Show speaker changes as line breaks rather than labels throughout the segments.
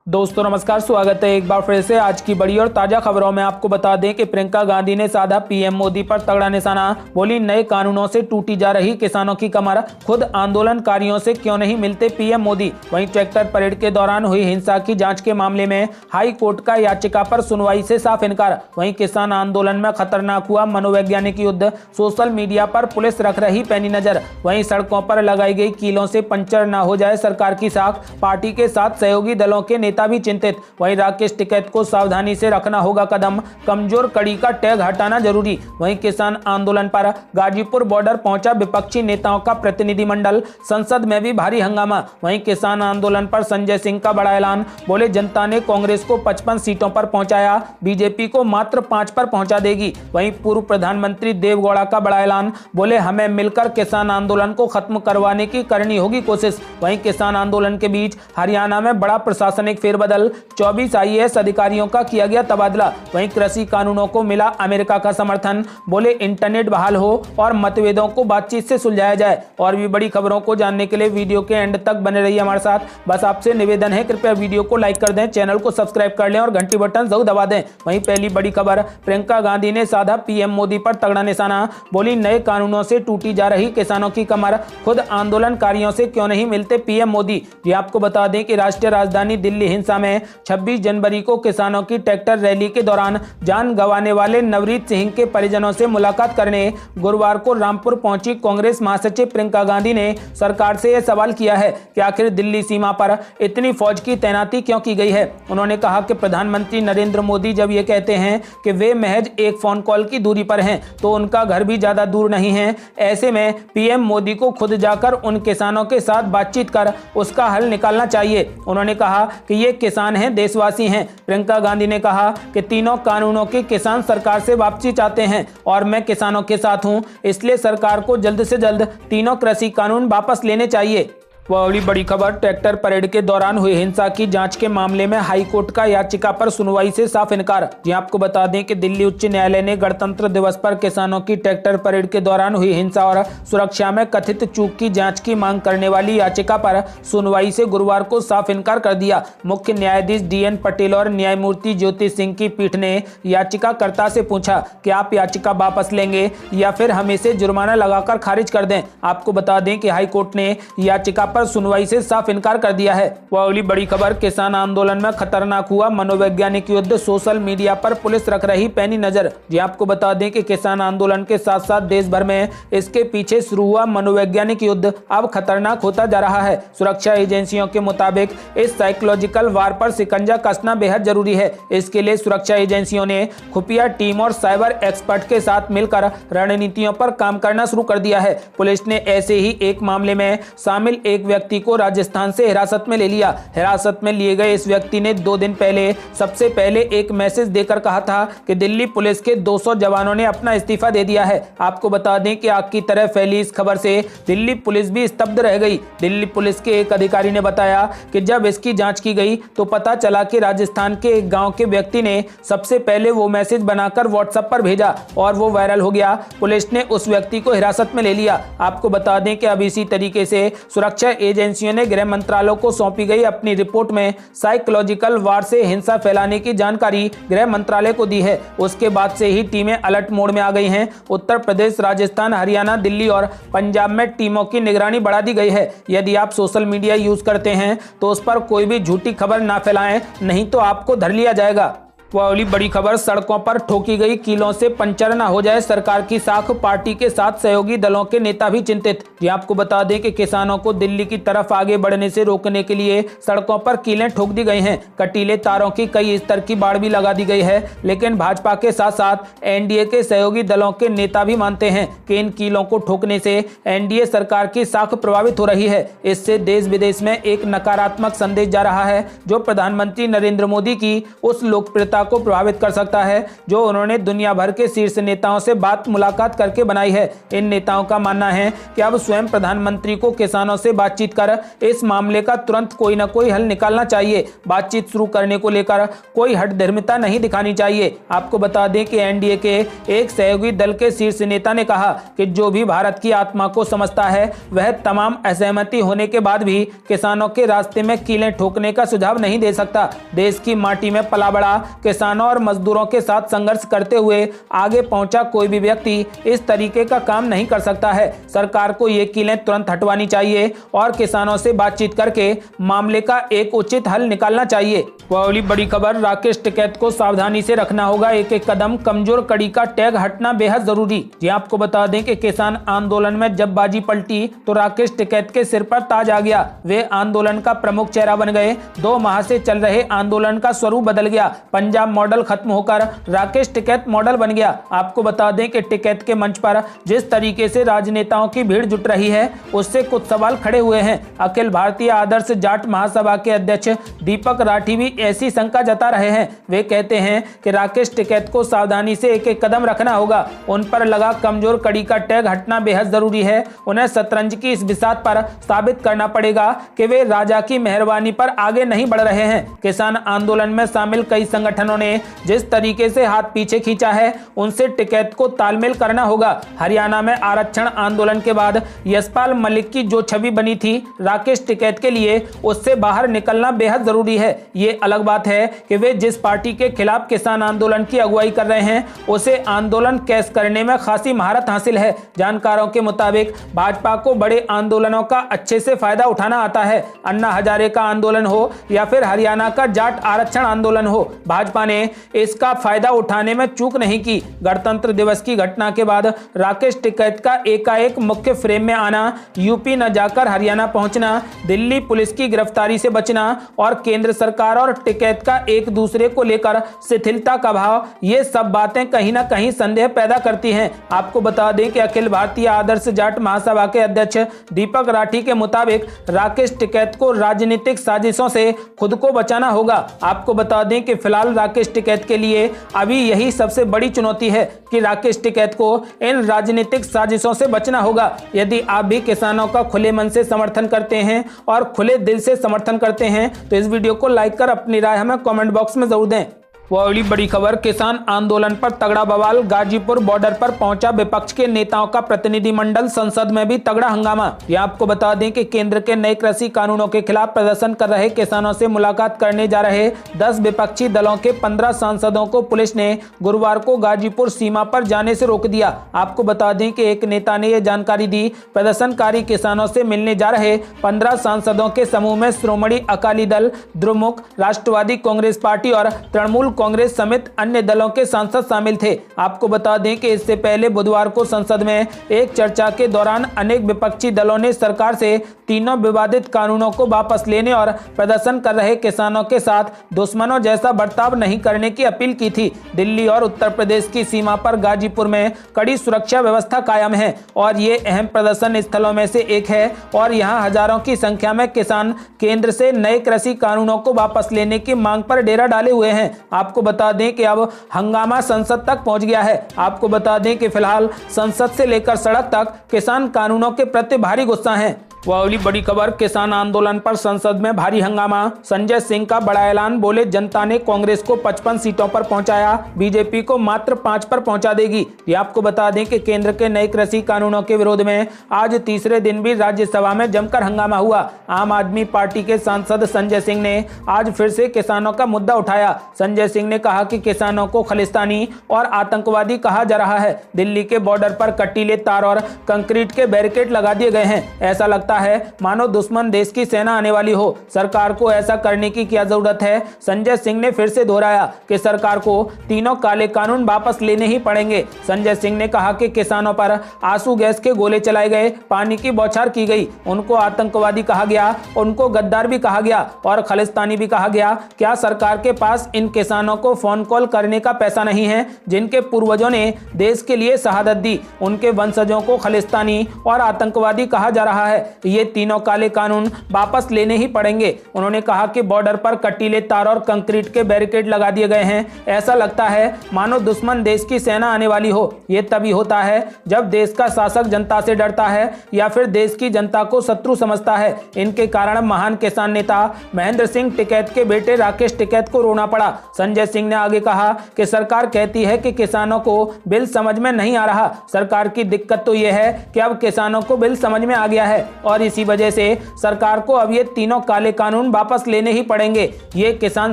दोस्तों नमस्कार, स्वागत है एक बार फिर से आज की बड़ी और ताजा खबरों में। आपको बता दें कि प्रियंका गांधी ने साधा पीएम मोदी पर तगड़ा निशाना। बोली, नए कानूनों से टूटी जा रही किसानों की कमर, खुद आंदोलनकारियों से क्यों नहीं मिलते पीएम मोदी। वहीं ट्रैक्टर परेड के दौरान हुई हिंसा की जांच के मामले में हाई कोर्ट का याचिका पर सुनवाई से साफ इनकार। वहीं किसान आंदोलन में खतरनाक हुआ मनोवैज्ञानिक युद्ध, सोशल मीडिया पर पुलिस रख रही पैनी नजर। वहीं सड़कों पर लगाई गई कीलों से पंचर न हो जाए सरकार की साख, पार्टी के साथ सहयोगी दलों के नेता भी चिंतित। वहीं राकेश टिकैत को सावधानी से रखना होगा कदम, कमजोर कड़ी का टैग हटाना जरूरी। वहीं किसान आंदोलन पर गाजीपुर बॉर्डर पहुंचा विपक्षी नेताओं का प्रतिनिधिमंडल, संसद में भी भारी हंगामा। वहीं किसान आंदोलन पर संजय सिंह का बड़ा ऐलान। बोले, जनता ने कांग्रेस को 55 सीटों पर पहुंचाया, बीजेपी को मात्र 5 पर पहुंचा देगी। वहीं पूर्व प्रधानमंत्री देवगौड़ा का बड़ा ऐलान। बोले, हमें मिलकर किसान आंदोलन को खत्म करवाने की करनी होगी कोशिश। वहीं किसान आंदोलन के बीच हरियाणा में बड़ा प्रशासनिक फेरबदल, 24 आईएएस अधिकारियों का किया गया तबादला। वहीं कृषि कानूनों को मिला अमेरिका का समर्थन। बोले, इंटरनेट बहाल हो और मतभेदों को बातचीत से सुलझाया जाए। और भी बड़ी खबरों को जानने के लिए वीडियो के एंड तक बने रहिए हमारे साथ। बस आपसे निवेदन है, कृपया वीडियो को लाइक कर दें, चैनल को सब्सक्राइब कर लें और घंटी बटन जरूर दबा दें। वहीं पहली बड़ी खबर, प्रियंका गांधी ने साधा पीएम मोदी पर तगड़ा निशाना। बोली, नए कानूनों से टूटी जा रही किसानों की कमर, खुद आंदोलनकारियों से क्यों नहीं मिलते पीएम मोदी। जी आपको बता दें कि राष्ट्रीय राजधानी दिल्ली हिंसा में 26 जनवरी को किसानों की ट्रैक्टर रैली के दौरान जान गंवाने वाले नवरीत सिंह के परिजनों से मुलाकात करने गुरुवार को रामपुर पहुंची कांग्रेस महासचिव प्रियंका गांधी ने सरकार से यह सवाल किया है कि आखिर दिल्ली सीमा पर इतनी फौज की तैनाती क्यों की गई है। उन्होंने कहा कि प्रधानमंत्री नरेंद्र मोदी जब ये कहते हैं कि वे महज एक फोन कॉल की दूरी पर हैं, तो उनका घर भी ज्यादा दूर नहीं है। ऐसे में पीएम मोदी को खुद जाकर उन किसानों के साथ बातचीत कर उसका हल निकालना चाहिए। उन्होंने कहा कि ये किसान हैं, देशवासी हैं। प्रियंका गांधी ने कहा कि तीनों कानूनों के किसान सरकार से वापसी चाहते हैं और मैं किसानों के साथ हूं, इसलिए सरकार को जल्द से जल्द तीनों कृषि कानून वापस लेने चाहिए। वही बड़ी खबर, ट्रैक्टर परेड के दौरान हुई हिंसा की जांच के मामले में हाईकोर्ट का याचिका पर सुनवाई से साफ इनकार। जी आपको बता दें कि दिल्ली उच्च न्यायालय ने गणतंत्र दिवस पर किसानों की ट्रैक्टर परेड के दौरान हुई हिंसा और सुरक्षा में कथित चूक की जांच की मांग करने वाली याचिका पर सुनवाई से गुरुवार को साफ इनकार कर दिया। मुख्य न्यायाधीश DN पटेल और न्यायमूर्ति ज्योति सिंह की पीठ ने याचिकाकर्ता से पूछा कि आप याचिका वापस लेंगे या फिर हम इसे जुर्माना लगाकर खारिज कर दें। आपको बता दें कि हाईकोर्ट ने याचिका पर सुनवाई से साफ इनकार कर दिया है। वह अगली बड़ी खबर, किसान आंदोलन में खतरनाक हुआ मनोवैज्ञानिक युद्ध, सोशल मीडिया पर पुलिस रख रही पैनी नजर। जी आपको बता दें कि किसान आंदोलन के साथ साथ देश भर में इसके पीछे शुरू हुआ मनोवैज्ञानिक युद्ध अब खतरनाक होता जा रहा है। सुरक्षा एजेंसियों के मुताबिक इस साइकोलॉजिकल वार पर शिकंजा कसना बेहद जरूरी है। इसके लिए सुरक्षा एजेंसियों ने खुफिया टीम और साइबर एक्सपर्ट के साथ मिलकर रणनीतियों पर काम करना शुरू कर दिया है। पुलिस ने ऐसे ही एक मामले में शामिल एक व्यक्ति को राजस्थान से हिरासत में ले लिया। हिरासत में लिए गए इस व्यक्ति ने 2 दिन पहले सबसे पहले एक मैसेज देकर कहा था कि दिल्ली पुलिस के 200 जवानों ने अपना इस्तीफा दे दिया है। आपको बता दें कि आग की तरह फैली इस खबर से दिल्ली पुलिस भी स्तब्ध रह गई। दिल्ली पुलिस के एक अधिकारी ने बताया कि जब इसकी जांच की गई तो पता चला कि राजस्थान के एक गांव के व्यक्ति ने सबसे पहले वो मैसेज बनाकर व्हाट्सएप पर भेजा और वो वायरल हो गया। पुलिस ने उस व्यक्ति को हिरासत में ले लिया। आपको बता दें कि अब इसी तरीके से सुरक्षा एजेंसियों ने गृह मंत्रालय को सौंपी गई अपनी रिपोर्ट में साइकोलॉजिकल वार से हिंसा फैलाने की जानकारी गृह मंत्रालय को दी है। उसके बाद से ही टीमें अलर्ट मोड में आ गई हैं। उत्तर प्रदेश, राजस्थान, हरियाणा, दिल्ली और पंजाब में टीमों की निगरानी बढ़ा दी गई है। यदि आप सोशल मीडिया यूज करते हैं तो उस पर कोई भी झूठी खबर ना फैलाएं, नहीं तो आपको धर लिया जाएगा। वह अगली बड़ी खबर, सड़कों पर ठोकी गई कीलों से पंचर न हो जाए सरकार की साख, पार्टी के साथ सहयोगी दलों के नेता भी चिंतित। जी आपको बता दें कि किसानों को दिल्ली की तरफ आगे बढ़ने से रोकने के लिए सड़कों पर कीलें ठोक दी गई हैं। कटीले तारों की कई स्तर की बाड़ भी लगा दी गई है, लेकिन भाजपा के साथ साथ एनडीए के सहयोगी दलों के नेता भी मानते हैं कि इन कीलों को ठोकने से एनडीए सरकार की साख प्रभावित हो रही है। इससे देश विदेश में एक नकारात्मक संदेश जा रहा है जो प्रधानमंत्री नरेंद्र मोदी की उस लोकप्रियता जनता को प्रभावित कर सकता है, जो उन्होंने दुनिया भर के शीर्ष नेताओं से बात मुलाकात करके बनाई है। इन नेताओं का मानना है कि अब स्वयं प्रधानमंत्री को किसानों से बातचीत कर इस मामले का तुरंत कोई न कोई हल निकालना चाहिए। बातचीत शुरू करने को लेकर कोई हठधर्मिता नहीं दिखानी चाहिए। आपको बता दें कि एनडीए के एक सहयोगी दल के शीर्ष नेता ने कहा कि जो भी भारत की आत्मा को समझता है वह तमाम असहमति होने के बाद भी किसानों के रास्ते में कीलें ठोकने का सुझाव नहीं दे सकता। देश की माटी में पला बड़ा किसानों और मजदूरों के साथ संघर्ष करते हुए आगे पहुंचा कोई भी व्यक्ति इस तरीके का काम नहीं कर सकता है। सरकार को ये कीलें तुरंत हटवानी चाहिए और किसानों से बातचीत करके मामले का एक उचित हल निकालना चाहिए। वह बड़ी खबर, राकेश टिकैत को सावधानी से रखना होगा, एक एक कदम कमजोर कड़ी का टैग हटना बेहद जरूरी। जी आपको बता दें कि किसान आंदोलन में जब बाजी पलटी तो राकेश टिकैत के सिर पर ताज आ गया। वे आंदोलन का प्रमुख चेहरा बन गए। 2 माह से चल रहे आंदोलन का स्वरूप बदल गया। पंजाब मॉडल खत्म होकर राकेश टिकैत मॉडल बन गया। आपको बता दें कि टिकैत के मंच पर जिस तरीके से राजनेताओं की भीड़ जुट रही है उससे कुछ सवाल खड़े हुए हैं। अखिल भारतीय आदर्श जाट महासभा के अध्यक्ष दीपक राठी भी ऐसी शंका जता रहे हैं। वे कहते हैं कि राकेश टिकैत को सावधानी से एक एक कदम रखना होगा। उन पर लगा कमजोर कड़ी का टैग हटना बेहद जरूरी है। उन्हें शतरंज की इस बिसात पर साबित करना पड़ेगा कि वे राजा की मेहरबानी पर आगे नहीं बढ़ रहे हैं। किसान आंदोलन में शामिल कई संगठनों ने जिस तरीके से हाथ पीछे खींचा है उनसे टिकैत को तालमेल करना होगा। हरियाणा में आरक्षण आंदोलन के बाद यशपाल मलिक की जो छवि बनी थी राकेश टिकैत के लिए, उससे बाहर निकलना बेहद जरूरी है। ये अलग बात है कि वे जिस पार्टी के खिलाफ किसान आंदोलन की अगुवाई कर रहे हैं उसे आंदोलन कैश करने में खासी महारत हासिल है। जानकारों के मुताबिक भाजपा को बड़े आंदोलनों का अच्छे से फायदा उठाना आता है। अन्ना हजारे का आंदोलन हो या फिर हरियाणा का जाट आरक्षण आंदोलन हो, भाजपा ने इसका फायदा उठाने में चूक नहीं की। गणतंत्र दिवस की घटना के बाद राकेश टिकैत का एकाएक मुख्य फ्रेम में आना, यूपी न जाकर हरियाणा पहुंचना, दिल्ली पुलिस की गिरफ्तारी से बचना और केंद्र सरकार और टिकैत का एक दूसरे को लेकर शिथिलता का भाव, ये सब बातें कहीं ना कहीं संदेह पैदा करती हैं। आपको बता दें कि अखिल भारतीय आदर्श जाट महासभा के अध्यक्ष दीपक राठी के मुताबिक राकेश टिकैत को राजनीतिक साजिशों से खुद को बचाना होगा। आपको बता दें कि फिलहाल राकेश टिकैत के लिए अभी यही सबसे बड़ी चुनौती है कि राकेश टिकैत को इन राजनीतिक साजिशों से बचना होगा। यदि आप भी किसानों का खुले मन से समर्थन करते हैं और खुले दिल से समर्थन करते हैं तो इस वीडियो को लाइक कर अपनी राय हमें कमेंट बॉक्स में जरूर दें। वह अगली बड़ी खबर, किसान आंदोलन पर तगड़ा बवाल, गाजीपुर बॉर्डर पर पहुंचा विपक्ष के नेताओं का प्रतिनिधिमंडल, संसद में भी तगड़ा हंगामा। यह आपको बता दें कि केंद्र के नए कृषि कानूनों के खिलाफ प्रदर्शन कर रहे किसानों से मुलाकात करने जा रहे 10 विपक्षी दलों के 15 सांसदों को पुलिस ने गुरुवार को गाजीपुर सीमा पर जाने से रोक दिया। आपको बता दें कि एक नेता ने यह जानकारी दी। प्रदर्शनकारी किसानों से मिलने जा रहे 15 सांसदों के समूह में श्रोमणी अकाली दल, द्रमुक, राष्ट्रवादी कांग्रेस पार्टी और तृणमूल कांग्रेस समेत अन्य दलों के सांसद शामिल थे। आपको बता दें कि इससे पहले बुधवार को संसद में एक चर्चा के दौरान अनेक विपक्षी दलों ने सरकार से तीनों विवादित कानूनों को वापस लेने और प्रदर्शन कर रहे किसानों के साथ दुश्मनों जैसा बर्ताव नहीं करने की अपील की थी। दिल्ली और उत्तर प्रदेश की सीमा पर गाजीपुर में कड़ी सुरक्षा व्यवस्था कायम है और ये अहम प्रदर्शन स्थलों में से एक है और यहाँ हजारों की संख्या में किसान केंद्र से नए कृषि कानूनों को वापस लेने की मांग पर डेरा डाले हुए हैं। आपको बता दें कि अब हंगामा संसद तक पहुंच गया है। आपको बता दें कि फिलहाल संसद से लेकर सड़क तक किसान कानूनों के प्रति भारी गुस्सा है। वह अगली बड़ी खबर, किसान आंदोलन पर संसद में भारी हंगामा, संजय सिंह का बड़ा ऐलान, बोले जनता ने कांग्रेस को 55 सीटों पर पहुंचाया, बीजेपी को मात्र 5 पर पहुंचा देगी। ये आपको बता दें कि केंद्र के नए कृषि कानूनों के विरोध में आज तीसरे दिन भी राज्यसभा में जमकर हंगामा हुआ। आम आदमी पार्टी के सांसद संजय सिंह ने आज फिर से किसानों का मुद्दा उठाया। संजय सिंह ने कहा कि किसानों को खालिस्तानी और आतंकवादी कहा जा रहा है। दिल्ली के बॉर्डर पर कटीले तार और कंक्रीट के बैरिकेड लगा दिए गए हैं। ऐसा लगता है मानो दुश्मन देश की सेना आने वाली हो। सरकार को ऐसा करने की क्या जरूरत है। संजय सिंह ने फिर से दोहराया कि सरकार को तीनों काले कानून वापस लेने ही पड़ेंगे। संजय सिंह ने कहा कि किसानों पर आंसू गैस के गोले चलाए गए, पानी की बौछार की गई, उनको आतंकवादी कहा गया, उनको गद्दार भी कहा गया और खालिस्तानी भी कहा गया। क्या सरकार के पास इन किसानों को फोन कॉल करने का पैसा नहीं है जिनके पूर्वजों ने देश के लिए शहादत दी? उनके वंशजों को खालिस्तानी और आतंकवादी कहा जा रहा है। तो ये तीनों काले कानून वापस लेने ही पड़ेंगे। उन्होंने कहा कि बॉर्डर पर कटीले तार और कंक्रीट के बैरिकेड लगा दिए गए हैं। ऐसा लगता है मानो दुश्मन देश की सेना आने वाली हो। ये तभी होता है जब देश का शासक जनता से डरता है या फिर देश की जनता को शत्रु समझता है। इनके कारण महान किसान नेता महेंद्र सिंह टिकैत के बेटे राकेश टिकैत को रोना पड़ा। संजय सिंह ने आगे कहा कि सरकार कहती है कि किसानों को बिल समझ में नहीं आ रहा। सरकार की दिक्कत तो यह है कि अब किसानों को बिल समझ में आ गया है और इसी वजह से सरकार को अब ये तीनों काले कानून वापस लेने ही पड़ेंगे। ये किसान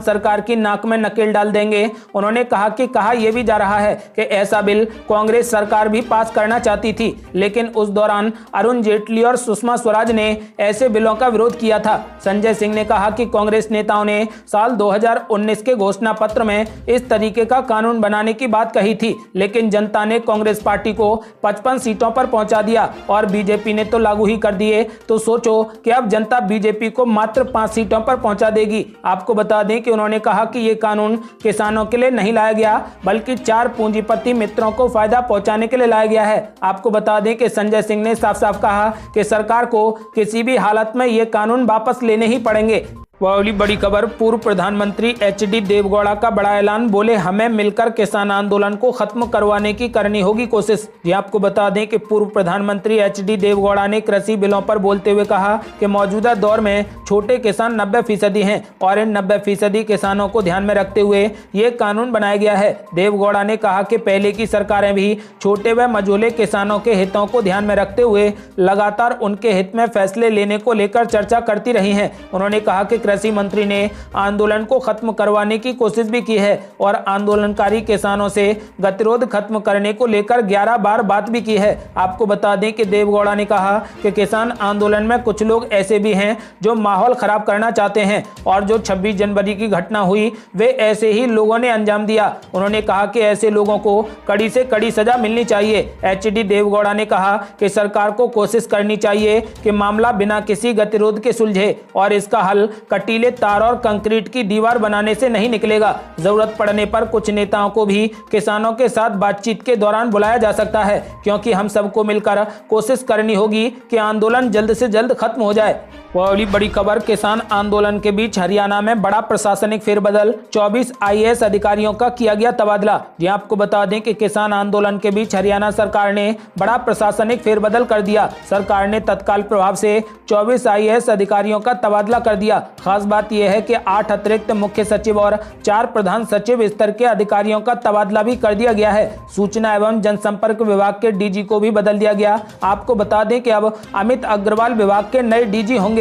सरकार की नाक में नकेल डाल देंगे। उन्होंने कहा कि कहा यह भी जा रहा है कि ऐसा बिल कांग्रेस सरकार भी पास करना चाहती थी, लेकिन उस दौरान अरुण जेटली और सुषमा स्वराज ने ऐसे बिलों का विरोध किया था। संजय सिंह ने कहा कि कांग्रेस नेताओं ने साल 2019 के घोषणा पत्र में इस तरीके का कानून बनाने की बात कही थी, लेकिन जनता ने कांग्रेस पार्टी को 55 सीटों पर पहुंचा दिया और बीजेपी ने तो लागू ही कर दिए। तो सोचो कि अब जनता बीजेपी को मात्र 5 सीटों पर पहुंचा देगी। आपको बता दें कि उन्होंने कहा कि ये कानून किसानों के लिए नहीं लाया गया, बल्कि 4 पूंजीपति मित्रों को फायदा पहुंचाने के लिए लाया गया है। आपको बता दें कि संजय सिंह ने साफ साफ कहा कि सरकार को किसी भी हालत में ये कानून वापस लेने ही पड़ेंगे। वाली बड़ी खबर, पूर्व प्रधानमंत्री एचडी देवगौड़ा का बड़ा ऐलान। बोले हमें मिलकर किसान आंदोलन को खत्म करवाने की करनी होगी कोशिश। जी आपको बता दें कि पूर्व प्रधानमंत्री एचडी देवगौड़ा ने कृषि बिलों पर बोलते हुए कहा कि मौजूदा दौर में छोटे किसान 90% हैं और इन 90% किसानों को ध्यान में रखते हुए ये कानून बनाया गया है। देवगौड़ा ने कहा कि पहले की सरकारें भी छोटे व मझोले किसानों के हितों को ध्यान में रखते हुए लगातार उनके हित में फैसले लेने को लेकर चर्चा करती रही हैं। उन्होंने कहा कि कृषि मंत्री ने आंदोलन को खत्म करवाने की कोशिश भी की है और आंदोलनकारी किसानों से गतिरोध खत्म करने को लेकर 11 बार बात भी की है। आपको बता दें कि देवगौड़ा ने कहा कि किसान आंदोलन में कुछ लोग ऐसे भी हैं जो माहौल खराब करना चाहते हैं और जो 26 जनवरी की घटना हुई वे ऐसे ही लोगों ने अंजाम दिया। उन्होंने कहा कि ऐसे लोगों को कड़ी से कड़ी सजा मिलनी चाहिए। एचडी देवगौड़ा ने कहा कि सरकार को कोशिश करनी चाहिए कि मामला बिना किसी गतिरोध के सुलझे और इसका हल कटीले तार और कंक्रीट की दीवार बनाने से नहीं निकलेगा। जरूरत पड़ने पर कुछ नेताओं को भी किसानों के साथ बातचीत के दौरान बुलाया जा सकता है, क्योंकि हम सबको मिलकर कोशिश करनी होगी कि आंदोलन जल्द से जल्द खत्म हो जाए। वाली बड़ी खबर, किसान आंदोलन के बीच हरियाणा में बड़ा प्रशासनिक फेरबदल। 24 आईएएस अधिकारियों का किया गया तबादला। जी आपको बता दें कि किसान आंदोलन के बीच हरियाणा सरकार ने बड़ा प्रशासनिक फेरबदल कर दिया। सरकार ने तत्काल प्रभाव से 24 आईएएस अधिकारियों का तबादला कर दिया। खास बात यह है कि 8 अतिरिक्त मुख्य सचिव और 4 प्रधान सचिव स्तर के अधिकारियों का तबादला भी कर दिया गया है। सूचना एवं जनसंपर्क विभाग के डीजी को भी बदल दिया गया। आपको बता दें कि अब अमित अग्रवाल विभाग के नए डीजी होंगे।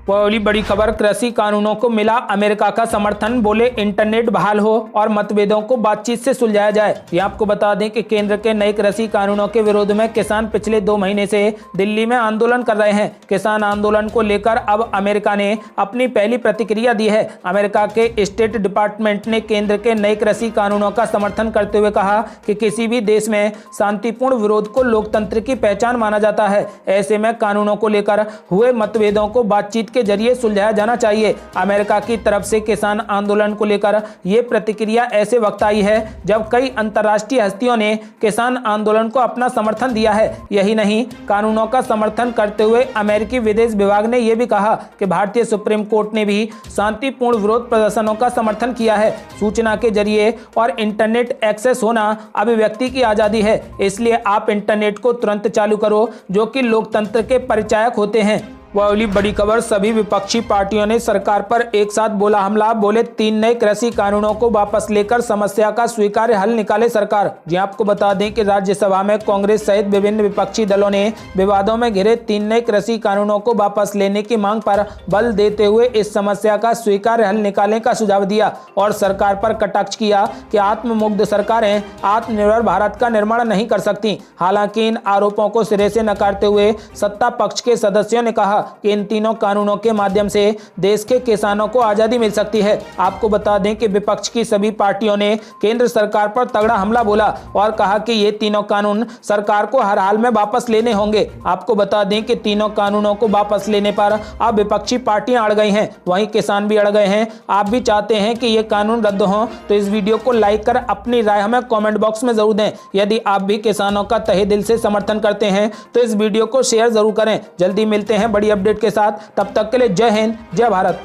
वाली बड़ी खबर, कृषि कानूनों को मिला अमेरिका का समर्थन। बोले इंटरनेट बहाल हो और मतभेदों को बातचीत से सुलझाया जाए। ये आपको बता दें कि केंद्र के नए कृषि कानूनों के विरोध में किसान पिछले 2 महीने से दिल्ली में आंदोलन कर रहे हैं। किसान आंदोलन को लेकर अब अमेरिका ने अपनी पहली प्रतिक्रिया दी है। अमेरिका के स्टेट डिपार्टमेंट ने केंद्र के नए कृषि कानूनों का समर्थन करते हुए कहा कि किसी भी देश में शांतिपूर्ण विरोध को लोकतंत्र की पहचान माना जाता है। ऐसे में कानूनों को लेकर हुए मतभेदों को बातचीत के जरिए सुलझाया जाना चाहिए। अमेरिका की तरफ से किसान आंदोलन को लेकर यह प्रतिक्रिया ऐसे वक्त आई है जब कई अंतर्राष्ट्रीय हस्तियों ने किसान आंदोलन को अपना समर्थन दिया है। यही नहीं, कानूनों का समर्थन करते हुए अमेरिकी विदेश विभाग ने यह भी कहा कि भारतीय सुप्रीम कोर्ट ने भी शांतिपूर्ण विरोध प्रदर्शनों का समर्थन किया है। सूचना के जरिए और इंटरनेट एक्सेस होना अभिव्यक्ति की आजादी है, इसलिए आप इंटरनेट को तुरंत चालू करो, जो कि लोकतंत्र के परिचायक होते हैं। वाली बड़ी खबर, सभी विपक्षी पार्टियों ने सरकार पर एक साथ बोला हमला। बोले 3 नए कृषि कानूनों को वापस लेकर समस्या का स्वीकार्य हल निकाले सरकार। जी आपको बता दें कि राज्यसभा में कांग्रेस सहित विभिन्न विपक्षी दलों ने विवादों में घिरे 3 नए कृषि कानूनों को वापस लेने की मांग पर बल देते हुए इस समस्या का स्वीकार्य हल निकालने का सुझाव दिया और सरकार पर कटाक्ष किया कि आत्ममुग्ध सरकारें आत्मनिर्भर भारत का निर्माण नहीं कर सकती। हालांकि इन आरोपों को सिरे से नकारते हुए सत्ता पक्ष के सदस्यों ने कहा कि इन तीनों कानूनों के माध्यम से देश के किसानों को आजादी मिल सकती है। आपको बता दें कि विपक्ष की सभी पार्टियों ने केंद्र सरकार पर तगड़ा हमला बोला और कहा कि ये तीनों कानून सरकार को हर हाल में वापस लेने होंगे। आपको बता दें कि तीनों कानूनों को वापस लेने पर अब विपक्षी पार्टियां अड़ गई हैं, वहीं किसान भी अड़ गए हैं। आप भी चाहते हैं कि ये कानून रद्द हो तो इस वीडियो को लाइक कर अपनी राय हमें कॉमेंट बॉक्स में जरूर दें। यदि आप भी किसानों का तहे दिल से समर्थन करते हैं तो इस वीडियो को शेयर जरूर करें। जल्दी मिलते हैं बड़ी अपडेट के साथ। तब तक के लिए जय हिंद, जय भारत।